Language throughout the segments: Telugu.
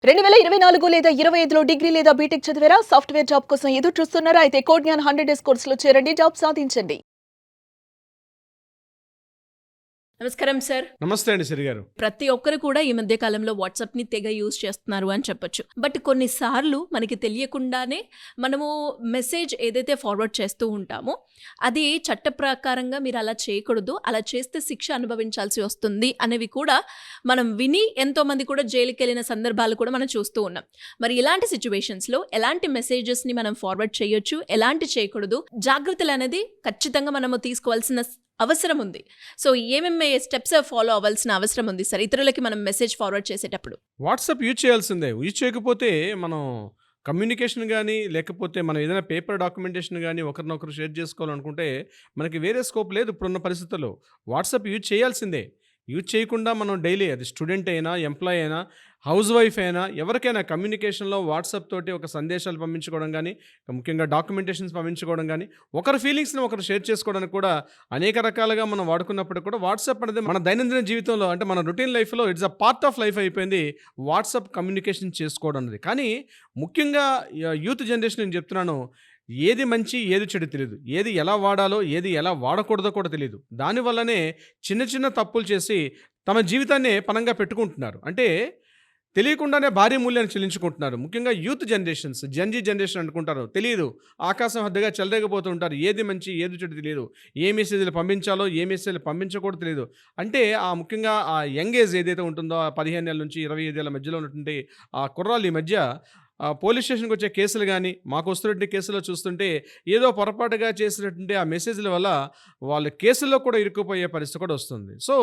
2024 లేదా 25లో డిగ్రీ లేదా బీటెక్ చదివారా? సాఫ్ట్‌వేర్ జాబ్ కోసం ఎదురు చూస్తున్నారా? అయితే కోడ్‌జ్ఞాన్ 100 డేస్ కోర్సులో చేరండి. జాబ్ సాధించండి. నమస్కారం సార్. నమస్తే అండి సిరి గారు. ప్రతి ఒక్కరు కూడా ఈ మధ్య కాలంలో వాట్సాప్‌ని తెగ యూజ్ చేస్తున్నారు అని చెప్పొచ్చు. బట్ కొన్నిసార్లు మనకి తెలియకుండానే మనము మెసేజ్ ఏదైతే ఫార్వర్డ్ చేస్తూ ఉంటామో అది చట్ట ప్రకారంగా మీరు అలా చేయకూడదు, అలా చేస్తే శిక్ష అనుభవించాల్సి వస్తుంది అనేవి కూడా మనం విని ఎంతోమంది కూడా జైలుకెళ్ళిన సందర్భాలు కూడా మనం చూస్తూ ఉన్నాం. మరి ఇలాంటి సిచ్యువేషన్స్‌లో ఎలాంటి మెసేజెస్‌ని మనం ఫార్వర్డ్ చేయొచ్చు, ఎలాంటి చేయకూడదు, జాగ్రత్తలు అనేది ఖచ్చితంగా మనము తీసుకోవాల్సిన అవసరం ఉంది. సో ఏమేమి స్టెప్స్ ఫాలో అవ్వాల్సిన అవసరం ఉంది సార్ ఇతరులకి మనం మెసేజ్ ఫార్వర్డ్ చేసేటప్పుడు? వాట్సాప్ యూజ్ చేయాల్సిందే. యూజ్ చేయకపోతే మనం కమ్యూనికేషన్ గానీ, లేకపోతే మనం ఏదైనా పేపర్ డాక్యుమెంటేషన్ గానీ ఒకరినొకరు షేర్ చేసుకోవాలనుకుంటే మనకి వేరే స్కోప్ లేదు ఇప్పుడున్న పరిస్థితుల్లో. వాట్సాప్ యూజ్ చేయాల్సిందే. యూజ్ చేయకుండా మనం డైలీ అది స్టూడెంట్ అయినా, ఎంప్లాయీ అయినా, హౌస్ వైఫ్ అయినా ఎవరికైనా కమ్యూనికేషన్‌లో వాట్సాప్ తోటి ఒక సందేశాలు పంపించుకోవడం గానీ, ముఖ్యంగా డాక్యుమెంటేషన్స్ పంపించుకోవడం గానీ, ఒకరి ఫీలింగ్స్‌ని ఒకరు షేర్ చేసుకోవడానికి కూడా అనేక రకాలుగా మనం వాడుకున్నప్పుడు కూడా వాట్సాప్ అనేది మన దైనందిన జీవితంలో అంటే మన రొటీన్ లైఫ్‌లో it's a part of life అయిపోయింది వాట్సాప్ కమ్యూనికేషన్ చేసుకోవడం అనేది. కానీ ముఖ్యంగా యూత్ జనరేషన్ నేను చెప్తున్నాను. ఏది మంచి, ఏది చెడు తెలీదు. ఏది ఎలా వాడాలో, ఏది ఎలా వాడకూడదో కూడా తెలీదు. దానివల్లనే చిన్న చిన్న తప్పులు చేసి తమ జీవితాన్నే పణంగా పెట్టుకుంటున్నారు. అంటే తెలియకుండానే భారీ మూల్యాన్ని చెల్లించుకుంటున్నారు. ముఖ్యంగా యూత్ జనరేషన్స్, జెన్‌జీ జనరేషన్ అనుకుంటారు. తెలీదు. ఆకాశం హద్దుగా చెలరేగిపోతూ ఉంటారు. ఏది మంచి, ఏది చెడు తెలీదు. ఏ మెసేజ్‌లు పంపించాలో, ఏ మెసేజ్‌లు పంపించకూడదో తెలీదు. అంటే ముఖ్యంగా ఆ యంగ్ ఏజ్ ఏదైతే ఉంటుందో, ఆ 15 ఏళ్ల నుంచి 25 ఏళ్ల మధ్యలో ఉన్నటువంటి ఆ కుర్రాళ్ళు ఈ మధ్య పోలీస్ స్టేషన్‌కి వచ్చే కేసులు గానీ, మాకు వస్తున్నటువంటి కేసులో చూస్తుంటే ఏదో పొరపాటుగా చేసినటువంటి ఆ మెసేజ్‌ల వల్ల వాళ్ళు కేసుల్లో కూడా ఇరుక్కుపోయే పరిస్థితి కూడా వస్తుంది. సో,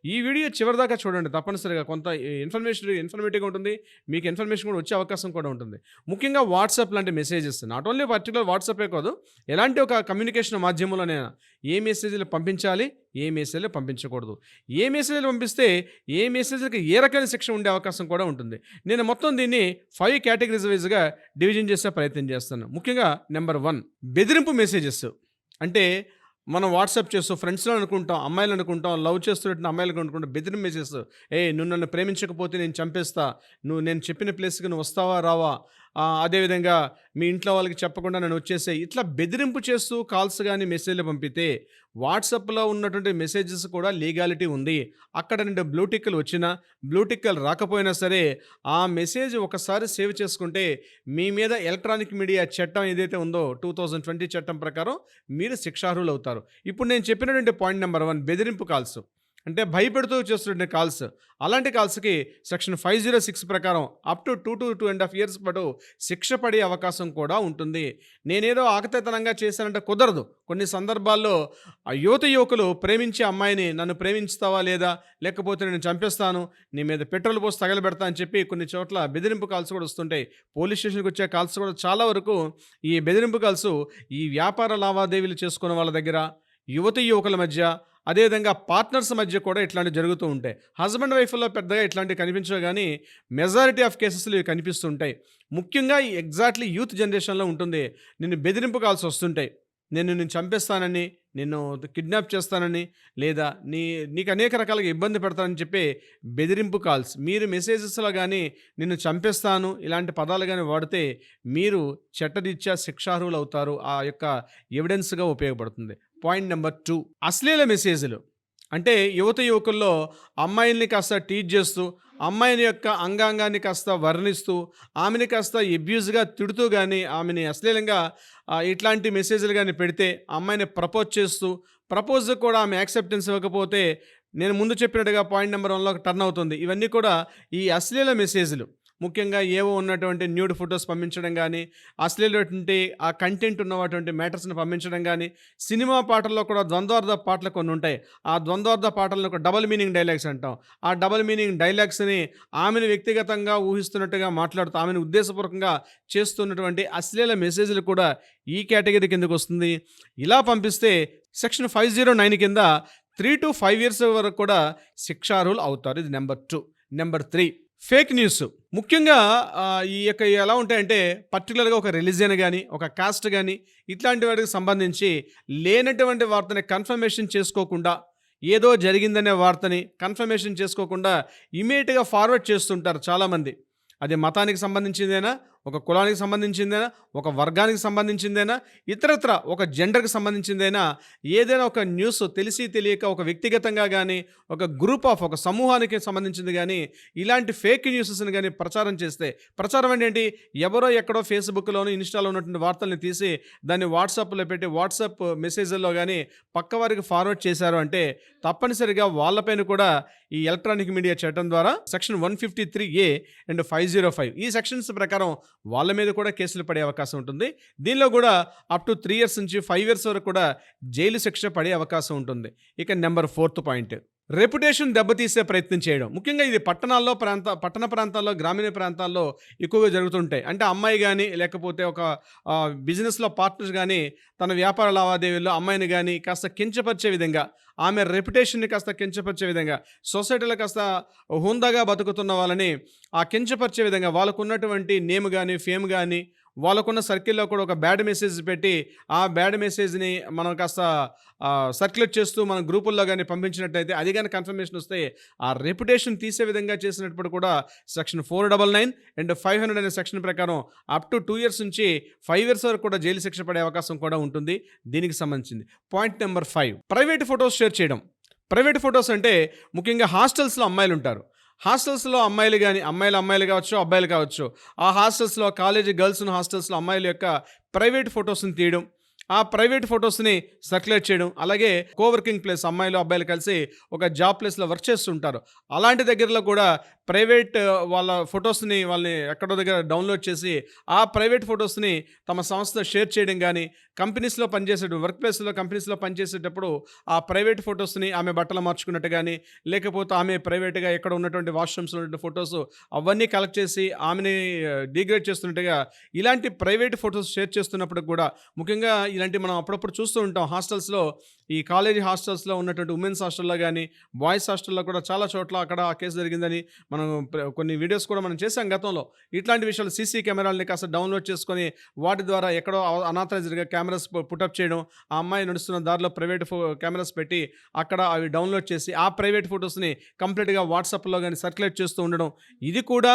ఈ వీడియో చివరిదాకా చూడండి తప్పనిసరిగా. కొంత ఇన్ఫర్మేటివ్‌గా ఉంటుంది. మీకు ఇన్ఫర్మేషన్ కూడా వచ్చే అవకాశం కూడా ఉంటుంది. ముఖ్యంగా వాట్సాప్ లాంటి మెసేజెస్ నాట్ ఓన్లీ పర్టిక్యులర్ వాట్సాపే కాదు. ఎలాంటి ఒక కమ్యూనికేషన్ మాధ్యమంలోనైనా ఏ మెసేజ్‌లు పంపించాలి, ఏ మెసేజ్‌లు పంపించకూడదు. ఏ మెసేజ్‌లు పంపిస్తే ఏ మెసేజ్‌లకి ఏ రకమైన శిక్ష ఉండే అవకాశం కూడా ఉంటుంది. నేను మొత్తం దీన్ని 5 కేటగిరీస్ వైస్‌గా డివిజన్ చేసే ప్రయత్నం చేస్తాను. ముఖ్యంగా నంబర్ 1 బెదిరింపు మెసేజెస్. అంటే మనం వాట్సాప్ చేస్తూ ఫ్రెండ్స్‌లో అనుకుంటాం, అమ్మాయిలు అనుకుంటాం, లవ్ చేస్తున్నట్టు అమ్మాయిలకు అనుకుంటాం బెదిరింపు మెసేజెస్. "ఏయ్! నువ్వు నన్ను ప్రేమించకపోతే నేను చంపేస్తా. నేను చెప్పిన ప్లేస్‌కి నువ్వు వస్తావా? రావా? అదేవిధంగా మీ ఇంట్లో వాళ్ళకి చెప్పకుండా నన్ను వచ్చేసేయ్." ఇట్లా బెదిరింపు చేస్తూ కాల్స్ గానీ, మెసేజ్‌లు పంపితే వాట్సాప్‌లో ఉన్నటువంటి మెసేజెస్ కూడా లీగాలిటీ ఉంది. అక్కడ 2 బ్లూ టిక్కులు వచ్చినా, బ్లూ టిక్కులు రాకపోయినా సరే ఆ మెసేజ్ ఒకసారి సేవ్ చేసుకుంటే మీ మీద ఎలక్ట్రానిక్ మీడియా చట్టం ఏదైతే ఉందో 2020 చట్టం ప్రకారం మీరు శిక్షార్హులవుతారు. ఇప్పుడు నేను చెప్పినటువంటి పాయింట్ నెంబర్ 1 బెదిరింపు కాల్స్. అంటే భయపెడుతూ చేస్తున్న కాల్స్. అలాంటి కాల్స్‌కి సెక్షన్ 506 ప్రకారం అప్ టు 2-2.5 ఇయర్స్ పాటు శిక్ష పడే అవకాశం కూడా ఉంటుంది. నేనేదో ఆకతాయితనంగా చేశానంటే కుదరదు. కొన్ని సందర్భాల్లో యువకులు ప్రేమించే అమ్మాయిని నన్ను ప్రేమించుతావా లేదా? లేకపోతే నేను చంపేస్తాను, నీ మీద పెట్రోల్ పోసి తగలబెడతా అని చెప్పి కొన్ని చోట్ల బెదిరింపు కాల్స్ కూడా వస్తుంటాయి. పోలీస్ స్టేషన్‌కి వచ్చే కాల్స్ కూడా చాలా వరకు ఈ బెదిరింపు కాల్స్ ఈ వ్యాపార లావాదేవీలు చేసుకునే వాళ్ళ దగ్గర, యువకుల మధ్య, అదేవిధంగా పార్ట్నర్స్ మధ్య కూడా ఇట్లాంటివి జరుగుతూ ఉంటాయి. హస్బెండ్ వైఫ్‌లో పెద్దగా ఇట్లాంటివి కనిపించవు గానీ, మెజారిటీ ఆఫ్ కేసెస్‌లో ఇవి కనిపిస్తుంటాయి. ముఖ్యంగా ఈ ఎగ్జాక్ట్‌లీ యూత్ జనరేషన్‌లో ఉంటుంది. నిన్ను బెదిరింపు కాల్స్ వస్తుంటాయి. నిన్ను చంపేస్తానని, నిన్ను కిడ్నాప్ చేస్తానని, లేదా నీకు అనేక రకాలుగా ఇబ్బంది పెడతానని చెప్పి బెదిరింపు కాల్స్. మీరు మెసేజెస్‌లో గానీ నిన్ను చంపేస్తాను ఇలాంటి పదాలు గానీ వాడితే మీరు చట్టరీత్యా శిక్షార్హులవుతారు. ఆ యొక్క ఎవిడెన్స్‌గా ఉపయోగపడుతుంది. పాయింట్ నెంబర్ 2 అశ్లీల మెసేజ్‌లు. అంటే యువకుల్లో అమ్మాయిల్ని కాస్త టీజ్ చేస్తూ, అమ్మాయిని యొక్క అంగాంగాన్ని కాస్త వర్ణిస్తూ, ఆమెని కాస్త అబ్యూజ్‌గా తిడుతూ గానీ, ఆమెని అశ్లీలంగా ఇట్లాంటి మెసేజ్‌లు గానీ పెడితే, అమ్మాయిని ప్రపోజ్ చేస్తూ, ప్రపోజ్‌కి కూడా ఆమె యాక్సెప్టెన్స్ ఇవ్వకపోతే, నేను ముందు చెప్పినట్టుగా పాయింట్ నెంబర్ 1లోకి టర్న్ అవుతుంది. ఇవన్నీ కూడా ఈ అశ్లీల మెసేజ్‌లు. ముఖ్యంగా ఏవో ఉన్నటువంటి న్యూడ్ ఫోటోస్ పంపించడం గానీ, అశ్లీలటువంటి ఆ కంటెంట్ ఉన్నటువంటి మ్యాటర్స్‌ని పంపించడం గానీ, సినిమా పాటల్లో కూడా ద్వంద్వార్థ పాటలు కొన్ని ఉంటాయి. ఆ ద్వంద్వార్థ పాటలను ఒక డబుల్ మీనింగ్ డైలాగ్స్ అంటాం. ఆ డబుల్ మీనింగ్ డైలాగ్స్‌ని ఆమెను వ్యక్తిగతంగా ఊహిస్తున్నట్టుగా మాట్లాడుతూ, ఆమెను ఉద్దేశపూర్వకంగా చేస్తున్నటువంటి అశ్లీల మెసేజ్‌లు కూడా ఈ కేటగిరీ కిందకొస్తుంది. ఇలా పంపిస్తే సెక్షన్ 509 కింద 3-5 ఇయర్స్ వరకు కూడా శిక్షార్హులు అవుతారు. ఇది నంబర్ 2. Number 3 fake news. ముఖ్యంగా ఈ యొక్క ఎలా ఉంటాయంటే పర్టికులర్‌గా ఒక రిలిజియన్ గానీ, ఒక కాస్ట్ గానీ ఇట్లాంటి వాటికి సంబంధించి లేనటువంటి వార్తని కన్ఫర్మేషన్ చేసుకోకుండా, ఏదో జరిగిందనే వార్తని కన్ఫర్మేషన్ చేసుకోకుండా ఇమ్మీడియేట్‌గా ఫార్వర్డ్ చేస్తుంటారు చాలామంది. అది మతానికి సంబంధించిందేనా, ఒక కులానికి సంబంధించిందేనా, ఒక వర్గానికి సంబంధించిందేనా, ఇతరత్ర ఒక జెండర్‌కి సంబంధించిందేనా, ఏదైనా ఒక న్యూస్ తెలిసి తెలియక ఒక వ్యక్తిగతంగా గానీ, ఒక గ్రూప్ ఆఫ్ ఒక సమూహానికి సంబంధించింది గానీ, ఇలాంటి ఫేక్ న్యూసెస్‌ని గానీ ప్రచారం చేస్తే, ప్రచారం అంటే ఏంటి? ఎవరో ఎక్కడో ఫేస్‌బుక్‌లోను, ఇన్‌స్టాలో ఉన్నటువంటి వార్తల్ని తీసి దాన్ని వాట్సాప్‌లో పెట్టి వాట్సాప్ మెసేజ్‌ల్లో గానీ పక్కవారికి ఫార్వర్డ్ చేశారు అంటే తప్పనిసరిగా వాళ్ళపైన కూడా ఈ ఎలక్ట్రానిక్ మీడియా చట్టం ద్వారా సెక్షన్ 153A అండ్ 505 ఈ సెక్షన్స్ ప్రకారం వాళ్ళ మీద కూడా కేసులు పడే అవకాశం ఉంటుంది. దీనిలో కూడా అప్ టు 3 ఇయర్స్ నుంచి 5 ఇయర్స్ వరకు కూడా జైలు శిక్ష పడే అవకాశం ఉంటుంది. ఇక నెంబర్ 4th పాయింట్, రెప్యుటేషన్ దెబ్బతీసే ప్రయత్నం చేయడం. ముఖ్యంగా ఇది పట్టణ ప్రాంతాల్లో, గ్రామీణ ప్రాంతాల్లో ఎక్కువగా జరుగుతుంటాయి. అంటే అమ్మాయి గానీ, లేకపోతే ఒక బిజినెస్‌లో పార్ట్నర్స్ గానీ, తన వ్యాపార లావాదేవీల్లో అమ్మాయిని గానీ కాస్త కించపరిచే విధంగా, ఆమె రెప్యుటేషన్‌ని కాస్త కించపరిచే విధంగా, సొసైటీలో కాస్త హుందాగా బతుకుతున్న వాళ్ళని కించపరిచే విధంగా, వాళ్ళకున్నటువంటి నేమ్ గానీ, ఫేమ్ గానీ, వాళ్ళకున్న సర్కిల్‌లో కూడా ఒక బ్యాడ్ మెసేజ్ పెట్టి, ఆ బ్యాడ్ మెసేజ్‌ని మనం కాస్త సర్క్యులేట్ చేస్తూ మన గ్రూపుల్లో గానీ పంపించినట్టయితే, అది గానీ కన్ఫర్మేషన్ వస్తే ఆ రెప్యుటేషన్ తీసే విధంగా చేసినప్పుడు కూడా సెక్షన్ 499 అండ్ 500 అనే సెక్షన్ ప్రకారం అప్ టు 2 ఇయర్స్ నుంచి 5 ఇయర్స్ వరకు కూడా జైలు శిక్ష పడే అవకాశం కూడా ఉంటుంది దీనికి సంబంధించింది. Point number 5, private photos share చేయడం. ప్రైవేట్ ఫోటోస్ అంటే ముఖ్యంగా హాస్టల్స్‌లో అమ్మాయిలుంటారు. హాస్టల్స్‌లో అమ్మాయిలు గానీ, అమ్మాయిలు కావచ్చు, అబ్బాయిలు కావచ్చు, ఆ హాస్టల్స్‌లో కాలేజీ గర్ల్స్ ఉన్న హాస్టల్స్‌లో అమ్మాయిల యొక్క ప్రైవేట్ ఫోటోస్‌ని తీయడం, ఆ ప్రైవేట్ ఫోటోస్‌ని సర్క్యులేట్ చేయడం, అలాగే కోవర్కింగ్ ప్లేస్ అమ్మాయిలు, అబ్బాయిలు కలిసి ఒక జాబ్ ప్లేస్‌లో వర్క్ చేస్తుంటారు. అలాంటి దగ్గరలో కూడా ప్రైవేట్ వాళ్ళ ఫోటోస్‌ని వాళ్ళని ఎక్కడో దగ్గర డౌన్‌లోడ్ చేసి, ఆ ప్రైవేట్ ఫోటోస్‌ని తమ సంస్థ షేర్ చేయడం గానీ, కంపెనీస్‌లో వర్క్ ప్లేస్‌లో కంపెనీస్‌లో పనిచేసేటప్పుడు ఆ ప్రైవేట్ ఫోటోస్‌ని ఆమె బట్టలు మార్చుకున్నట్టు గానీ, లేకపోతే ఆమె ప్రైవేట్‌గా ఎక్కడ ఉన్నటువంటి వాష్‌రూమ్స్‌లో ఉన్నటువంటి ఫోటోస్ అవన్నీ కలెక్ట్ చేసి ఆమెని డిగ్రేడ్ చేస్తున్నట్టుగా ఇలాంటి ప్రైవేట్ ఫోటోస్ షేర్ చేస్తున్నప్పుడు కూడా ముఖ్యంగా ఇలాంటివి మనం అప్పుడప్పుడు చూస్తూ ఉంటాం. హాస్టల్స్‌లో, ఈ కాలేజీ హాస్టల్స్‌లో ఉన్నటువంటి ఉమెన్స్ హాస్టల్‌లో గానీ, బాయ్స్ హాస్టల్‌లో కూడా చాలా చోట్ల అక్కడ ఆ కేసు జరిగిందని మనం కొన్ని వీడియోస్ కూడా మనం చేసాం గతంలో. ఇట్లాంటి విషయాలు సీసీ కెమెరాలని కాస్త డౌన్‌లోడ్ చేసుకొని వాటి ద్వారా ఎక్కడో అనాథరైజ్డ్‌గా కెమెరాస్ పుటప్ చేయడం, ఆ అమ్మాయి నడుస్తున్న దారిలో ప్రైవేట్ కెమెరాస్ పెట్టి అక్కడ అవి డౌన్‌లోడ్ చేసి ఆ ప్రైవేట్ ఫోటోస్‌ని కంప్లీట్‌గా వాట్సాప్‌లో గానీ సర్క్యులేట్ చేస్తూ ఉండడం. ఇది కూడా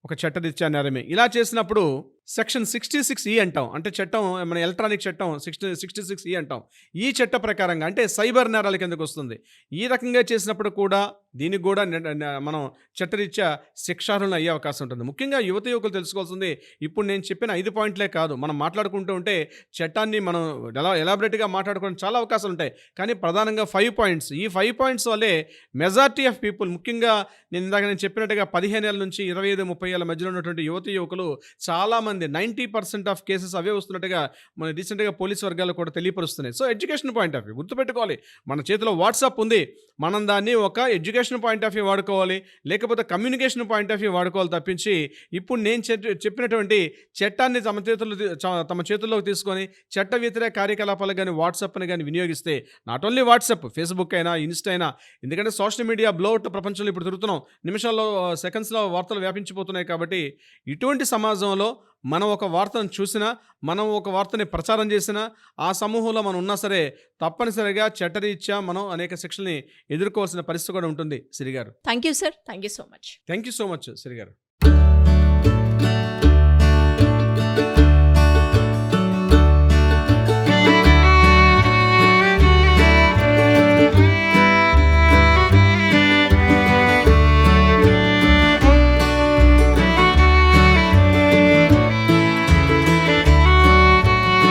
ఒక చట్టరీత్యా నేరమే. ఇలా చేసినప్పుడు సెక్షన్ 66E అంటాం. అంటే చట్టం మన ఎలక్ట్రానిక్ చట్టం 66E అంటాం. ఈ చట్ట ప్రకారంగా అంటే సైబర్ నేరాల కిందకొస్తుంది. ఈ రకంగా చేసినప్పుడు కూడా దీనికి కూడా మనం చట్టరీత్యా శిక్షార్హులను అయ్యే అవకాశం ఉంటుంది. ముఖ్యంగా యువకులు తెలుసుకోవాల్సింది ఇప్పుడు నేను చెప్పిన 5 పాయింట్లే కాదు. మనం మాట్లాడుకుంటూ ఉంటే చట్టాన్ని మనం ఎలాబరేట్‌గా మాట్లాడుకోవడానికి చాలా అవకాశాలు ఉంటాయి. కానీ ప్రధానంగా 5 పాయింట్స్. ఈ 5 పాయింట్స్ వల్లే మెజారిటీ ఆఫ్ పీపుల్, ముఖ్యంగా నేను చెప్పినట్టుగా 15 ఏళ్ల నుంచి 25, 30 ఏళ్ల మధ్యలో ఉన్నటువంటి యువకులు చాలామంది 90% ఆఫ్ కేసెస్ అవే వస్తున్నట్టుగా మన రీసెంట్‌గా పోలీస్ వర్గాలు కూడా తెలియపరుస్తున్నాయి. So education point of view గుర్తుపెట్టుకోవాలి. మన చేతిలో వాట్సాప్ ఉంది. మనం దాన్ని ఒక ఎడ్యుకేషన్ పాయింట్ ఆఫ్ వ్యూ వాడుకోవాలి. లేకపోతే కమ్యూనికేషన్ పాయింట్ ఆఫ్ వ్యూ వాడుకోవాలి తప్పించి ఇప్పుడు నేను చెప్పినటువంటి చట్టాన్ని తమ చేతుల్లోకి తీసుకొని చట్ట వ్యతిరేక కార్యకలాపాలకు గానీ, వాట్సాప్‌ని గానీ వినియోగిస్తే నాట్ ఓన్లీ వాట్సాప్, ఫేస్‌బుక్ అయినా, ఇన్‌స్టా అయినా, ఎందుకంటే సోషల్ మీడియా బ్లోఅవుట్ ప్రపంచంలో ఇప్పుడు తిరుగుతున్నాం. నిమిషాల్లో, సెకండ్స్‌లో వార్తలు వ్యాపించిపోతున్నాయి కాబట్టి ఇటువంటి సమాజంలో మనం ఒక వార్తను చూసినా, మనం ఒక వార్తని ప్రచారం చేసినా, ఆ సమూహంలో మనం ఉన్నా సరే తప్పనిసరిగా చట్టరీత్యా మనం అనేక శిక్షల్ని ఎదుర్కోవాల్సిన పరిస్థితి కూడా ఉంటుంది Siri garu. Thank you sir. Thank you so much. Thank you so much Siri గారు.